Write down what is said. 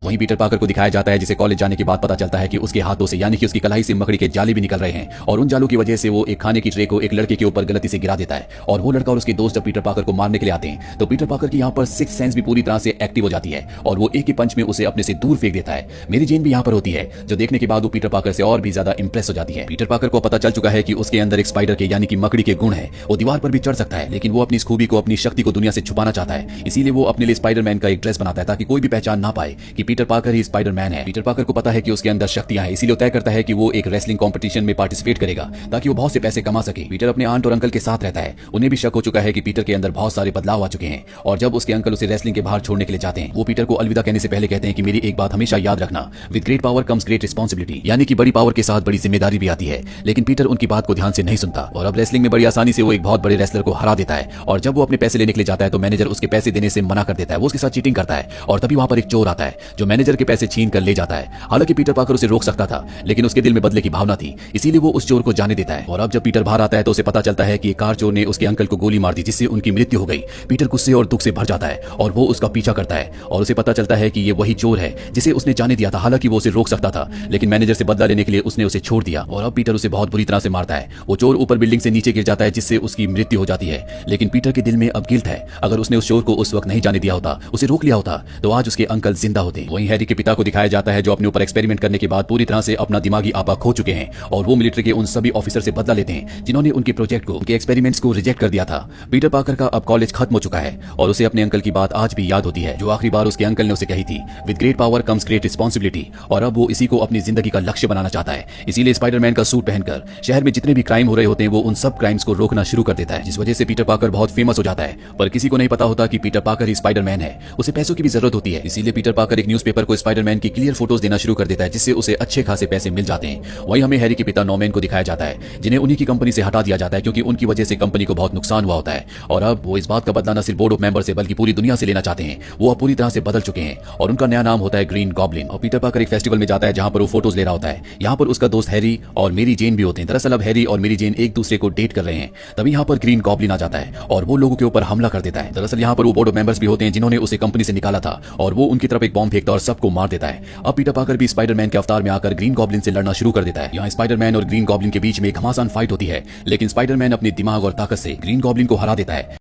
वहीं Peter Parker को दिखाया जाता है जिसे कॉलेज जाने के बाद पता चलता है कि उसके हाथों से यानी कि उसकी कलाई से मकड़ी के जाले भी निकल रहे हैं और उन जालों की वजह से वो एक खाने की ट्रे को एक लड़के के ऊपर गलती से गिरा देता है और वो लड़का और उसके दोस्त जब पीटर पार्कर को मारने के लिए आते हैं तो पीटर पार्कर की यहाँ पर सिक्स सेंस भी पूरी तरह से एक्टिव हो जाती है और वो एक ही पंच में उसे अपने से दूर फेंक देता है। मेरी जेन भी यहाँ पर होती है जो देखने के बाद वो पीटर पार्कर से और भी ज्यादा इंप्रेस हो जाती है। पीटर पार्कर को पता चल चुका है कि उसके अंदर एक स्पाइडर के यानी कि मकड़ी के गुण है, वो दीवार पर भी चढ़ सकता है लेकिन वो अपनी इस खूबी को अपनी शक्ति को दुनिया से छुपाना चाहता है। इसीलिए वो अपने लिए स्पाइडरमैन का एक ड्रेस बनाता है ताकि कोई भी पहचान ना पाए कि पीटर पार्कर ही स्पाइडरमैन है। पीटर पार्कर को पता है कि उसके अंदर शक्तियां हैं, इसीलिए तय करता है कि वो एक रेसलिंग कंपटीशन में पार्टिसिपेट करेगा ताकि वो बहुत से पैसे कमा सके। पीटर अपने आंट और अंकल के साथ रहता है, उन्हें भी शक हो चुका है कि पीटर के अंदर बहुत सारे बदलाव आ चुके हैं और जब उसके अंकल उसे रेसलिंग के बाहर छोड़ने के लिए जाते हैं वो पीटर को अलविदा कहने से पहले कहते हैं कि मेरी एक बात हमेशा याद रखना, with great power comes great responsibility, यानी कि बड़ी पावर के साथ बड़ी जिम्मेदारी भी आती है। लेकिन पीटर उनकी बात को ध्यान से नहीं सुनता और अब रेसलिंग में बड़ी आसानी से वो एक बहुत बड़े रेसलर को हरा देता है और जब वो अपने पैसे लेने के लिए जाता है तो मैनेजर उसके पैसे देने से मना कर देता है, वो उसके साथ चीटिंग करता है और तभी वहां पर एक चोर आता है जो मैनेजर के पैसे छीन कर ले जाता है। हालांकि पीटर पार्कर उसे रोक सकता था लेकिन उसके दिल में बदले की भावना थी, इसीलिए वो उस चोर को जाने देता है। और अब जब पीटर बाहर आता है तो उसे पता चलता है कि कार चोर ने उसके अंकल को गोली मार दी जिससे उनकी मृत्यु हो गई। पीटर गुस्से और दुख से भर जाता है और वो उसका पीछा करता है और उसे पता चलता है कि ये वही चोर है जिसे उसने जाने दिया था। हालांकि वो उसे रोक सकता था लेकिन मैनेजर से बदला लेने के लिए उसने उसे छोड़ दिया और अब पीटर उसे बहुत बुरी तरह से मारता है। वो चोर ऊपर बिल्डिंग से नीचे गिर जाता है जिससे उसकी मृत्यु हो जाती है। लेकिन पीटर के दिल में अब गिल्ट है, अगर उसने उस चोर को उस वक्त नहीं जाने दिया होता, उसे रोक लिया होता तो आज उसके अंकल जिंदा होते। वहीं हैरी के पिता को दिखाया जाता है जो अपने ऊपर एक्सपेरिमेंट करने के बाद पूरी तरह से अपना दिमागी आपा खो चुके हैं और वो मिलिट्री के उन सभी ऑफिसर से बदला लेते हैं जिन्होंने उनके प्रोजेक्ट को, उनके एक्सपेरिमेंट्स को रिजेक्ट कर दिया था। पीटर पार्कर का अब कॉलेज खत्म हो चुका है और उसे अपने अंकल की बात आज भी याद होती है जो आखिरी बार उसके अंकल ने उसे कही थी, with great power comes great responsibility. और अब वो इसी को अपनी जिंदगी का लक्ष्य बनाना चाहता है, इसीलिए स्पाइडरमैन का सूट पहनकर शहर में जितने भी क्राइम हो रहे होते हैं वो उन सब क्राइम्स को रोकना शुरू कर देता है, जिस वजह से पीटर पार्कर बहुत फेमस हो जाता है। पर किसी को नहीं पता होता कि पीटर पार्कर ही स्पाइडरमैन है, उसे पैसों की भी जरूरत होती है। इसीलिए पीटर पार्कर एक न्यूज़पेपर को स्पाइडरमैन की क्लियर फोटोज देना शुरू कर देता है जिससे उसे अच्छे खासे पैसे मिल जाते हैं। वहीं हमें हैरी के पिता नॉर्मैन को दिखाया जाता है जिन्हें उन्हीं की कंपनी से हटा दिया जाता है क्योंकि उनकी वजह से कंपनी को बहुत नुकसान हुआ होता है और अब वो इस बात का बदला न सिर्फ बोर्ड ऑफ मेंबर से बल्कि पूरी दुनिया से लेना चाहते हैं। वो अब पूरी तरह से बदल चुके हैं और उनका नया नाम होता है ग्रीन गॉब्लिन। और पीटर पार्कर एक फेस्टिवल में जाता है जहां पर वो फोटोज ले रहा होता है। यहाँ पर उसका दोस्त हैरी और मेरी जेन भी होते हैं। दरअसल अब हैरी और मेरी जेन एक दूसरे को डेट कर रहे हैं। तभी यहाँ पर ग्रीन गॉब्लिन आ जाता है और वो लोगों के ऊपर हमला कर देता है। दरअसल यहाँ पर वो बोर्ड ऑफ मेंबर्स भी होते हैं जिन्होंने उसे कंपनी से निकाला था और वो उनकी तरफ एक बॉम्ब फेंकता और सबको मार देता है। अब पीटर पार्कर भी स्पाइडरमैन के अवतार में आकर ग्रीन गॉब्लिन से लड़ना शुरू कर देता है। यहाँ स्पाइडरमैन और ग्रीन गॉब्लिन के बीच में एक घमासान फाइट होती है लेकिन स्पाइडरमैन अपने दिमाग और ताकत से ग्रीन गॉब्लिन को हरा देता है।